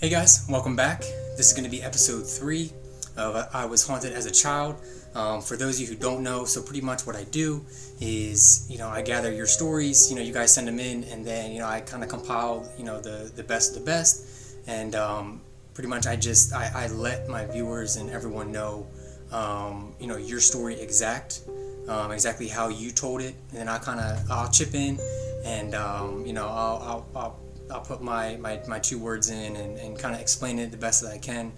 Hey guys, welcome back. This is going to be episode 3 of I Was Haunted as a Child. For those of you who don't know, so pretty much what I do is, I gather your stories, you guys send them in, and then, I kind of compile, the best of the best, and pretty much I let my viewers and everyone know, your story exactly how you told it, and then I'll chip in, and, I'll put my 2 words in and kind of explain it the best that I can.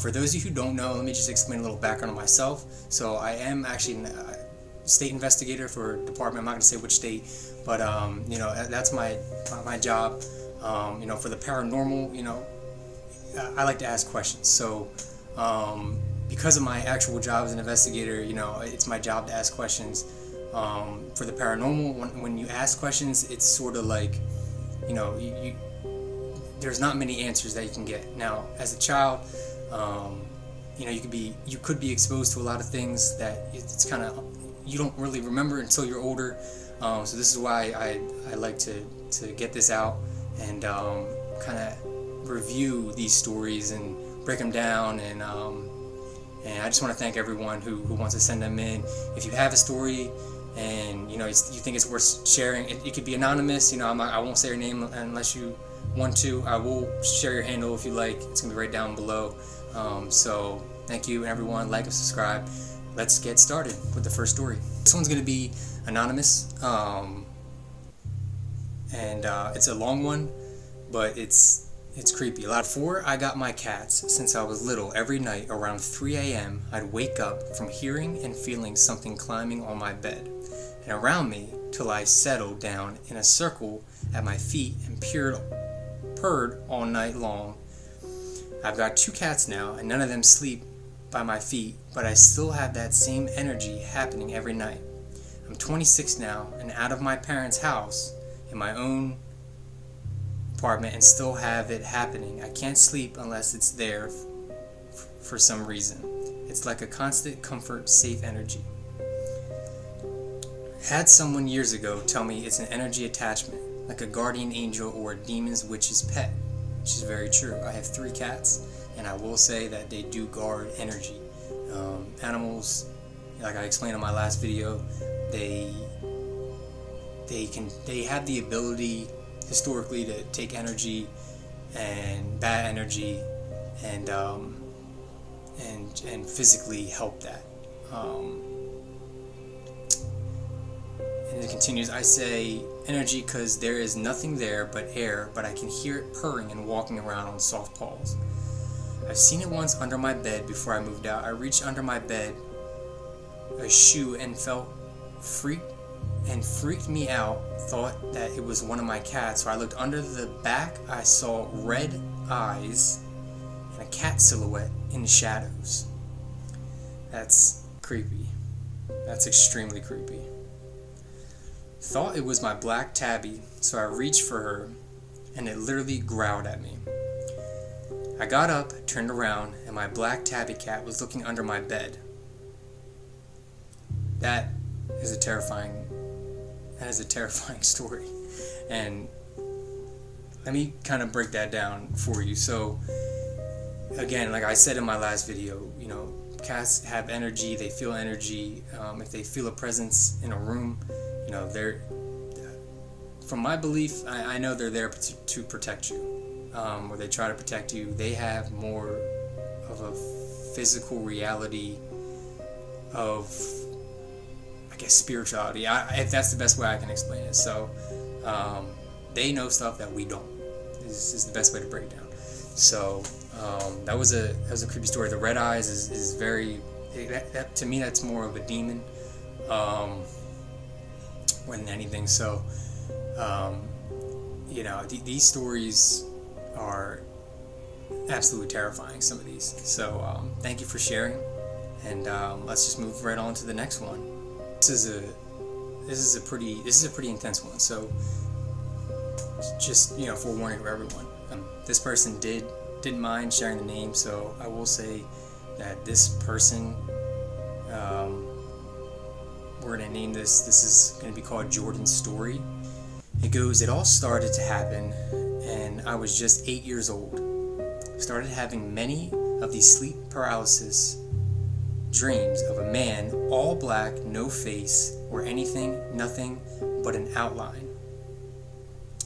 For those of you who don't know, let me just explain a little background on myself. So I am actually a state investigator for a department. I'm not going to say which state, but that's my job. For the paranormal, I like to ask questions. So because of my actual job as an investigator, it's my job to ask questions. For the paranormal, when you ask questions, it's sort of like there's not many answers that you can get. Now, as a child, you could be exposed to a lot of things that it's kind of you don't really remember until you're older. So this is why I like to get this out and kind of review these stories and break them down, and I just want to thank everyone who wants to send them in. If you have a story and you think it's worth sharing, it could be anonymous. I won't say your name unless you want to. I will share your handle if you like. It's gonna be right down below. So thank you everyone. Like and subscribe. Let's get started with the first story. This one's gonna be anonymous, and it's a long one, but it's creepy. Lot 4. I got my cats since I was little. Every night around 3 a.m. I'd wake up from hearing and feeling something climbing on my bed and around me till I settled down in a circle at my feet and purred all night long. I've got 2 cats now, and none of them sleep by my feet, but I still have that same energy happening every night. I'm 26 now and out of my parents' house in my own apartment and still have it happening. I can't sleep unless it's there for some reason. It's like a constant comfort, safe energy. Had someone years ago tell me it's an energy attachment, like a guardian angel or a demon's witch's pet, which is very true. I have 3 cats, and I will say that they do guard energy. Animals, like I explained in my last video, they have the ability historically to take energy and bad energy and physically help that. And it continues, I say energy because there is nothing there but air, but I can hear it purring and walking around on soft paws. I've seen it once under my bed before I moved out. I reached under my bed, a shoe, and felt freaked me out, thought that it was one of my cats. So I looked under the back, I saw red eyes and a cat silhouette in the shadows. That's creepy. That's extremely creepy. Thought it was my black tabby, so I reached for her, and it literally growled at me. I got up, turned around, and my black tabby cat was looking under my bed. That is a terrifying story. And let me kind of break that down for you. So, again, like I said in my last video, cats have energy, they feel energy. If they feel a presence in a room, they're, from my belief, I know they're there to protect you, or they try to protect you. They have more of a physical reality of, I guess, spirituality. If that's the best way I can explain it. So, they know stuff that we don't. This is the best way to break it down. So, that was a creepy story. The red eyes is very, that to me, that's more of a demon, more than anything. So, these stories are absolutely terrifying, some of these. So, thank you for sharing, and let's just move right on to the next one. This is a pretty intense one. So, just forewarning for everyone. This person didn't mind sharing the name, so I will say that this person, we're gonna name this. This is gonna be called Jordan's story. It goes, it all started to happen, and I was just 8 years old. started having many of these sleep paralysis dreams of a man, all black, no face or anything, nothing but an outline.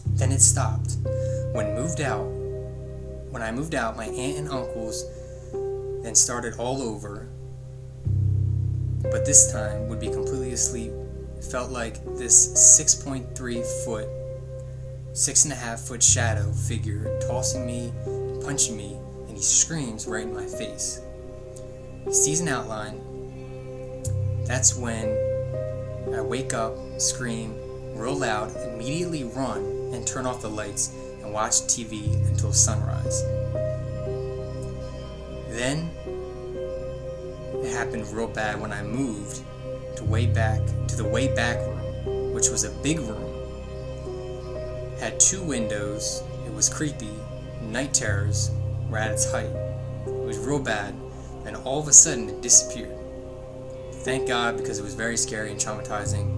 Then it stopped. When I moved out, my aunt and uncles then started all over, but this time would be completely asleep. It felt like this 6.3 foot, 6.5 foot shadow figure tossing me, punching me, and he screams right in my face. He sees an outline. That's when I wake up, scream real loud, immediately run and turn off the lights and watch TV until sunrise. Then it happened real bad when I moved to the way back room, which was a big room. Had 2 windows. It was creepy. Night terrors were at its height. It was real bad, and all of a sudden it disappeared. Thank God, because it was very scary and traumatizing,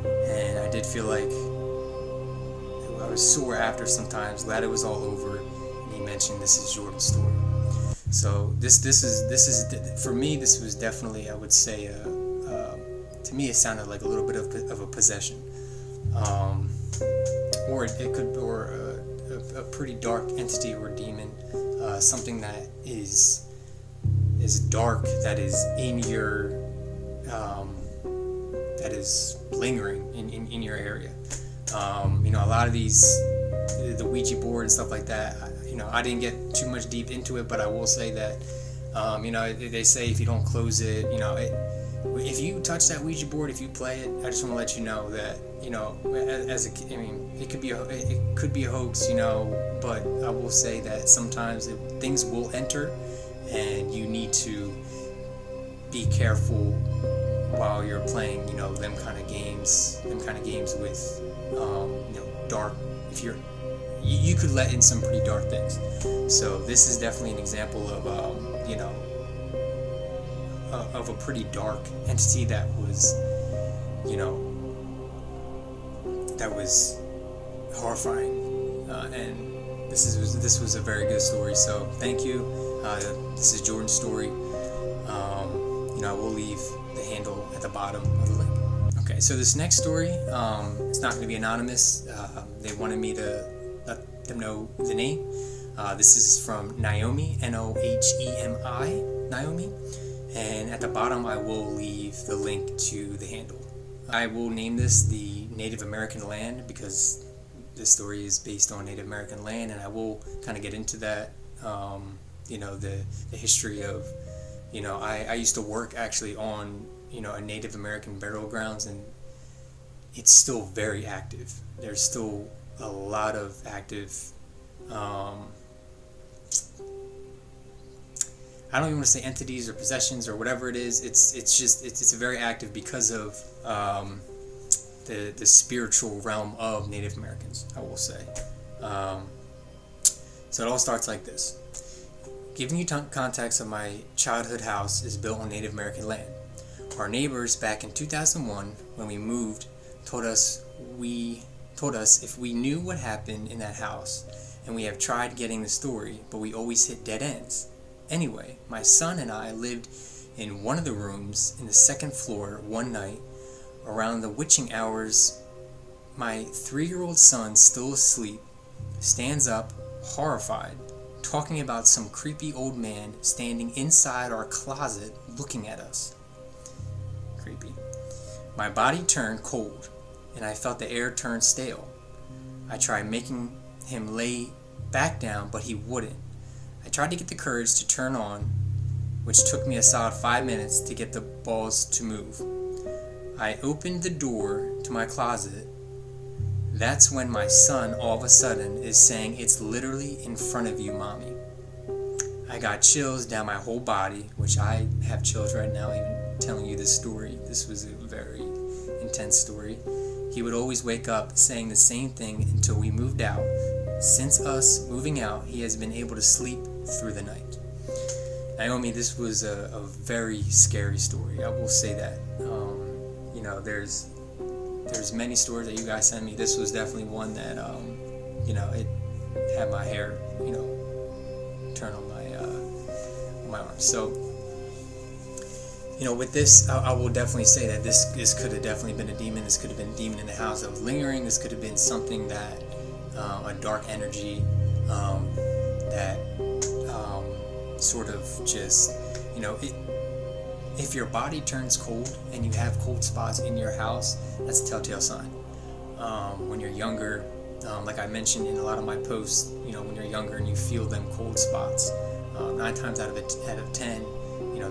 and I did feel like I was sore after sometimes. Glad it was all over. And he mentioned this is Jordan's story. So this is for me. This was definitely, I would say, to me it sounded like a little bit of a possession, or it could, or a pretty dark entity or demon, something that is dark, that is in your, that is lingering in your area. A lot of these, the Ouija board and stuff like that, I didn't get too much deep into it, but I will say that, they say if you don't close it, if you touch that Ouija board, if you play it, I just want to let you know that, it could be a hoax, but I will say that sometimes things will enter, and you need to be careful while you're playing, them kind of games with, dark. If you could let in some pretty dark things. So this is definitely an example of, of a pretty dark entity that was, that was horrifying. And this was a very good story. So thank you. This is Jordan's story. I will leave the handle at the bottom of the link. Okay, so this next story, it's not going to be anonymous. They wanted me to let them know the name. This is from Naomi, Nohemi, Naomi. And at the bottom, I will leave the link to the handle. I will name this the Native American land because this story is based on Native American land, and I will kind of get into that, the history of, I used to work actually on, a Native American burial grounds, and it's still very active. There's still a lot of active, I don't even want to say entities or possessions or whatever it is. It's very active because of the spiritual realm of Native Americans, I will say. So it all starts like this. Giving you context of my childhood house is built on Native American land. Our neighbors back in 2001, when we moved, told us if we knew what happened in that house, and we have tried getting the story, but we always hit dead ends. Anyway, my son and I lived in one of the rooms in the second floor one night. Around the witching hours, my 3-year-old son, still asleep, stands up, horrified, talking about some creepy old man standing inside our closet looking at us. Creepy. My body turned cold, and I felt the air turn stale. I tried making him lay back down, but he wouldn't. I tried to get the courage to turn on, which took me a solid 5 minutes to get the balls to move. I opened the door to my closet. That's when my son all of a sudden is saying, "It's literally in front of you, Mommy." I got chills down my whole body, which I have chills right now even telling you this story. This was a very intense story. He would always wake up saying the same thing until we moved out. Since us moving out, he has been able to sleep through the night. Naomi, this was a very scary story. I will say that. There's many stories that you guys send me. This was definitely one that, it had my hair, turn on my arm. So, with this, I will definitely say that this could have definitely been a demon. This could have been a demon in the house that was lingering. This could have been something that, a dark energy, that sort of just, if your body turns cold and you have cold spots in your house, that's a telltale sign. When you're younger, like I mentioned in a lot of my posts, when you're younger and you feel them cold spots, 9 times out of 10,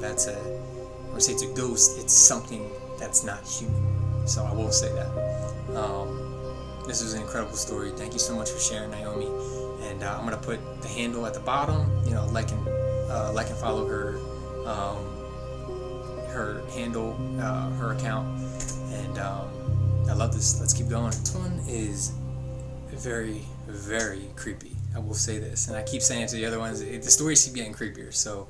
that's I would say it's a ghost. It's something that's not human. So I will say that. This was an incredible story. Thank you so much for sharing, Naomi. And I'm gonna put the handle at the bottom. Like and follow her, her handle, her account. And I love this. Let's keep going. This one is very, very creepy. I will say this, and I keep saying it to the other ones. The stories keep getting creepier. So.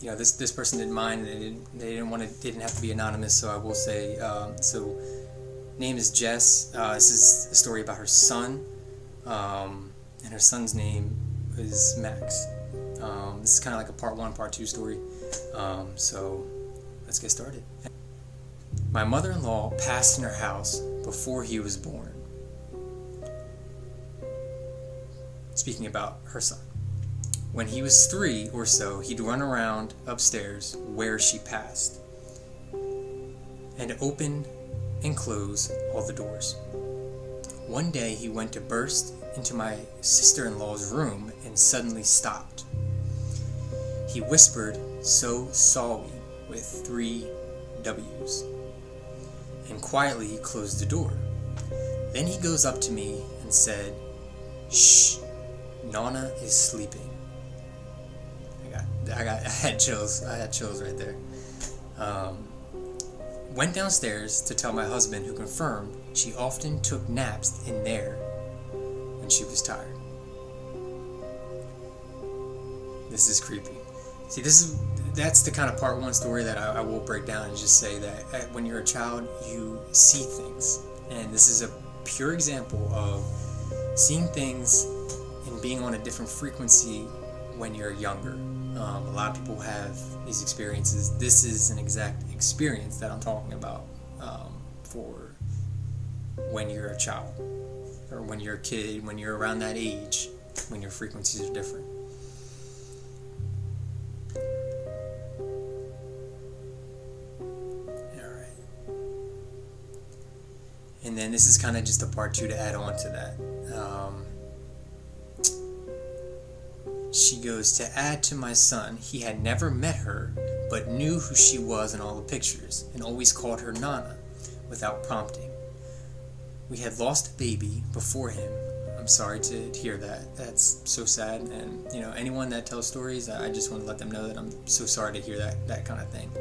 This person didn't mind. They didn't have to be anonymous. So I will say. So, name is Jess. This is a story about her son, and her son's name is Max. This is kind of like a part 1, part 2 story. So, let's get started. My mother-in-law passed in her house before he was born. Speaking about her son. When he was 3 or so, he'd run around upstairs where she passed and open and close all the doors. One day he went to burst into my sister-in-law's room and suddenly stopped. He whispered, "So saw we," with 3 W's, and quietly closed the door. Then he goes up to me and said, "Shh, Nana is sleeping." I had chills. I had chills right there. Went downstairs to tell my husband, who confirmed she often took naps in there when she was tired. This is creepy. See, that's the kind of part 1 story that I will break down and just say that when you're a child, you see things, and this is a pure example of seeing things and being on a different frequency when you're younger. A lot of people have these experiences. This is an exact experience that I'm talking about for when you're a child, or when you're a kid, when you're around that age, when your frequencies are different. Alright. And then this is kind of just a part 2 to add on to that. She goes, to add to my son, he had never met her, but knew who she was in all the pictures, and always called her Nana, without prompting. We had lost a baby before him. I'm sorry to hear that. That's so sad, and anyone that tells stories, I just want to let them know that I'm so sorry to hear that kind of thing.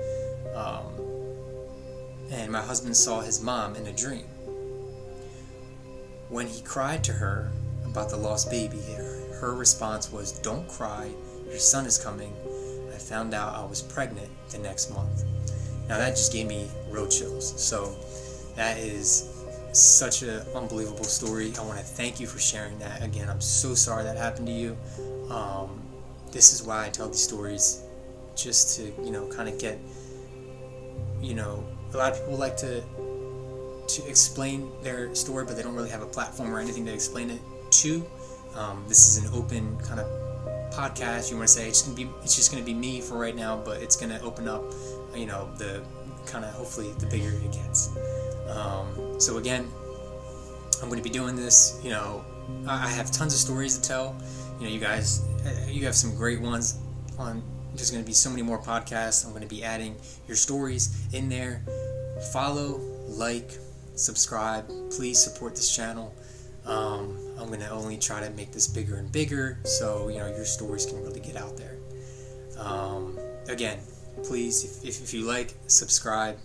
And my husband saw his mom in a dream. When he cried to her about the lost baby, her response was, "Don't cry, your son is coming. I found out I was pregnant the next month." Now that just gave me real chills. So that is such an unbelievable story. I want to thank you for sharing that. Again, I'm so sorry that happened to you. This is why I tell these stories, just to kind of get, a lot of people like to explain their story, but they don't really have a platform or anything to explain it to. This is an open kind of podcast. You want to say it's just going to be me for right now, but it's going to open up, the kind of, hopefully the bigger it gets. So again, I'm going to be doing this. I have tons of stories to tell. You guys, you have some great ones on. There's going to be so many more podcasts. I'm going to be adding your stories in there. Follow, like, subscribe. Please support this channel. I'm going to only try to make this bigger and bigger, so your stories can really get out there. Again, please, if you like, subscribe,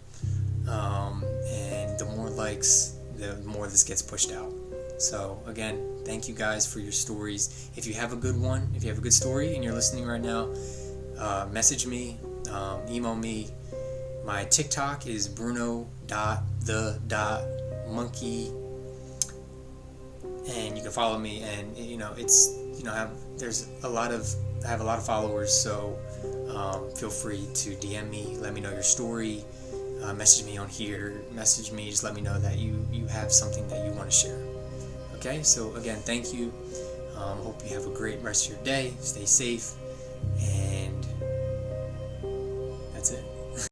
and the more likes, the more this gets pushed out. So again, thank you guys for your stories. If you have a good one, if you have a good story and you're listening right now, message me, email me. My TikTok is bruno.the.monkey. and you can follow me. And it's I have a lot of followers, so feel free to DM me, let me know your story, message me on here, message me, just let me know that you have something that you want to share. Okay, so again, thank you. Hope you have a great rest of your day. Stay safe, and